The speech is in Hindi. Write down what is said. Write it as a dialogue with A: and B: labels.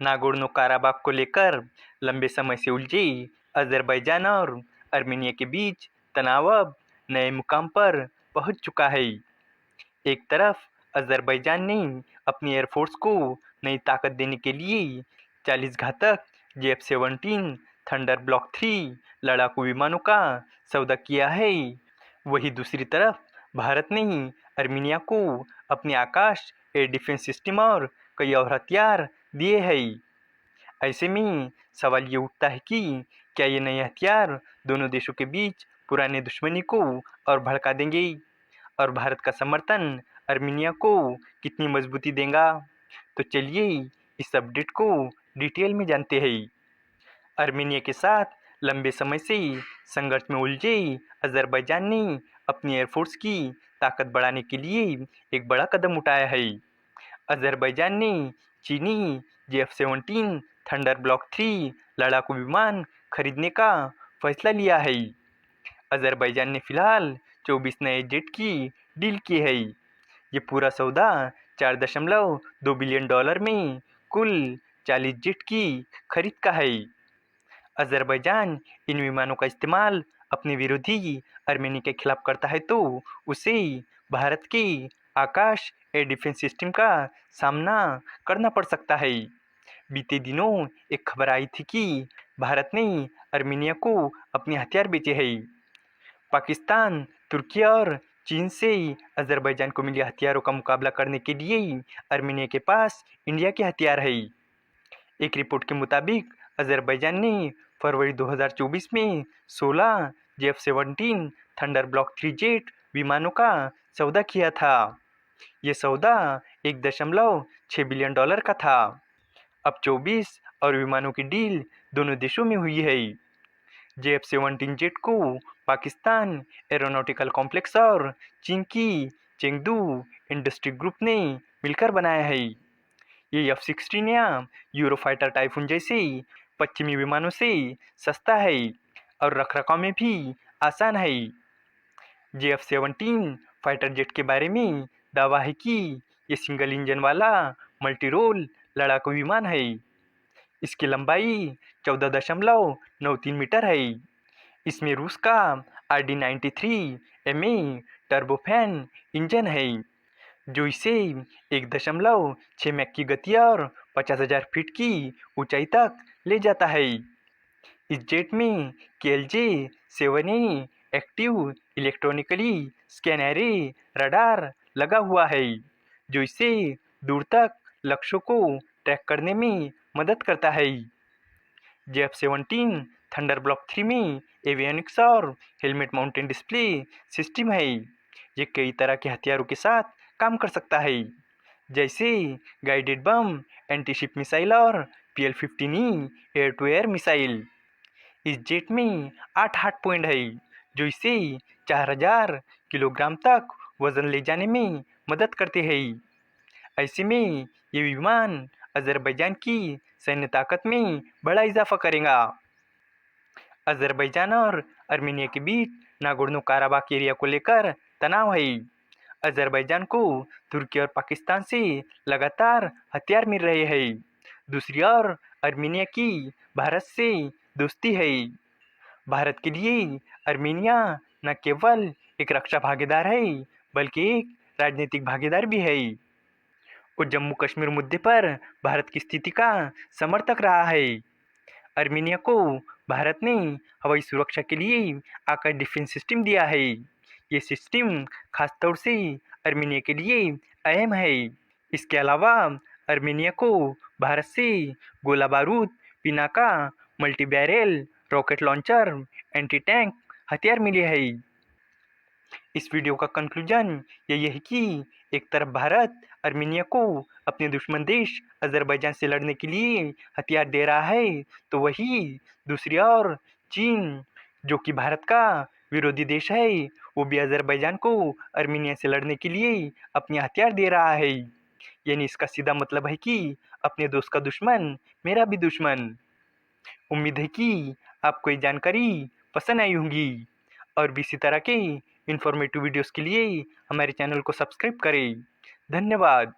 A: नागोर्नो काराबाख को लेकर लंबे समय से उलझे अजरबैजान और अर्मेनिया के बीच तनाव अब नए मुकाम पर पहुंच चुका है। एक तरफ अजरबैजान ने अपनी एयरफोर्स को नई ताकत देने के लिए 40 घातक JF-17 थंडर ब्लॉक 3 लड़ाकू विमानों का सौदा किया है। वहीं दूसरी तरफ भारत ने अर्मीनिया को अपने आकाश एयर डिफेंस सिस्टम और कई और हथियार दिए हैं। ऐसे में सवाल ये उठता है कि क्या ये नए हथियार दोनों देशों के बीच पुराने दुश्मनी को और भड़का देंगे और भारत का समर्थन अर्मीनिया को कितनी मजबूती देगा। तो चलिए इस अपडेट को डिटेल में जानते हैं। अर्मीनिया के साथ लंबे समय से संघर्ष में उलझे अजरबैजान ने अपनी एयरफोर्स की ताकत बढ़ाने के लिए एक बड़ा कदम उठाया है। अजरबैजान ने चीनी JF-17 थंडर ब्लॉक 3 लड़ाकू विमान खरीदने का फैसला लिया है। अजरबैजान ने फिलहाल 24 नए जेट की डील की है। ये पूरा सौदा 4.2 बिलियन डॉलर में कुल 40 जेट की खरीद का है। अजरबैजान इन विमानों का इस्तेमाल अपने विरोधी अर्मेनिया के खिलाफ करता है तो उसे भारत के आकाश एयर डिफेंस सिस्टम का सामना करना पड़ सकता है। बीते दिनों एक खबर आई थी कि भारत ने अर्मेनिया को अपने हथियार बेचे हैं। पाकिस्तान, तुर्की और चीन से अजरबैजान को मिले हथियारों का मुकाबला करने के लिए अर्मेनिया के पास इंडिया के हथियार है। एक रिपोर्ट के मुताबिक अजरबैजान ने फरवरी 2024 में 16 JF-17 थंडर ब्लॉक 3 जेट विमानों का सौदा किया था। ये सौदा 1.6 बिलियन डॉलर का था। अब 24 और विमानों की डील दोनों देशों में हुई है। JF-17 जेट को पाकिस्तान एरोनॉटिकल कॉम्प्लेक्स और चीन की चेंगडू इंडस्ट्री ग्रुप ने मिलकर बनाया है। ये F-16 या यूरोफाइटर टाइफून जैसे पश्चिमी विमानों से सस्ता है और रखरखाव में भी आसान है। JF-17 फाइटर जेट के बारे में दावा है कि ये सिंगल इंजन वाला मल्टी रोल लड़ाकू विमान है। इसकी लंबाई 14.93 मीटर है। इसमें रूस का RD-93 MA टर्बोफैन इंजन है जो इसे 1.6 मैक की गति और 50,000 फीट की ऊंचाई तक ले जाता है। इस जेट में KLJ-7A active electronically scan array radar लगा हुआ है जो इसे दूर तक लक्ष्यों को ट्रैक करने में मदद करता है। JF-17 थंडर ब्लॉक 3 में एवियोनिक्स और हेलमेट माउंटेड डिस्प्ले सिस्टम है। ये कई तरह के हथियारों के साथ काम कर सकता है जैसे guided bomb, anti ship missile और PL-15E air to air missile. इस जेट में 8 हार्ड पॉइंट है जो इसे 4000 किलोग्राम तक वजन ले जाने में मदद करते हैं। ऐसे में ये विमान अजरबैजान की सैन्य ताकत में बड़ा इजाफा करेगा। अजरबैजान और अर्मेनिया के बीच नागोर्नो काराबाख एरिया को लेकर तनाव है। अजरबैजान को तुर्की और पाकिस्तान से लगातार हथियार मिल रहे हैं। दूसरी ओर अर्मेनिया की भारत से दोस्ती है। भारत के लिए अर्मेनिया न केवल एक रक्षा भागीदार है बल्कि एक राजनीतिक भागीदार भी है। वो जम्मू कश्मीर मुद्दे पर भारत की स्थिति का समर्थक रहा है। अर्मेनिया को भारत ने हवाई सुरक्षा के लिए आकाश डिफेंस सिस्टम दिया है। ये सिस्टम खासतौर से अर्मेनिया के लिए अहम है। इसके अलावा अर्मेनिया को भारत से गोला बारूद, Pinaka, multi barrel rocket launcher, anti tank हथियार मिले हैं। इस वीडियो का कंक्लूजन यही है कि एक तरफ भारत अर्मेनिया को अपने दुश्मन देश अजरबैजान से लड़ने के लिए हथियार दे रहा है तो वही दूसरी ओर चीन जो कि भारत का विरोधी देश है वो भी अजरबैजान को अर्मेनिया से लड़ने के लिए अपने हथियार दे रहा है। यानी इसका सीधा मतलब है कि अपने दोस्त का दुश्मन मेरा भी दुश्मन। उम्मीद है कि आपको ये जानकारी पसंद आई होंगी और भी इसी तरह के इन्फॉर्मेटिव वीडियोस के लिए हमारे चैनल को सब्सक्राइब करें। धन्यवाद।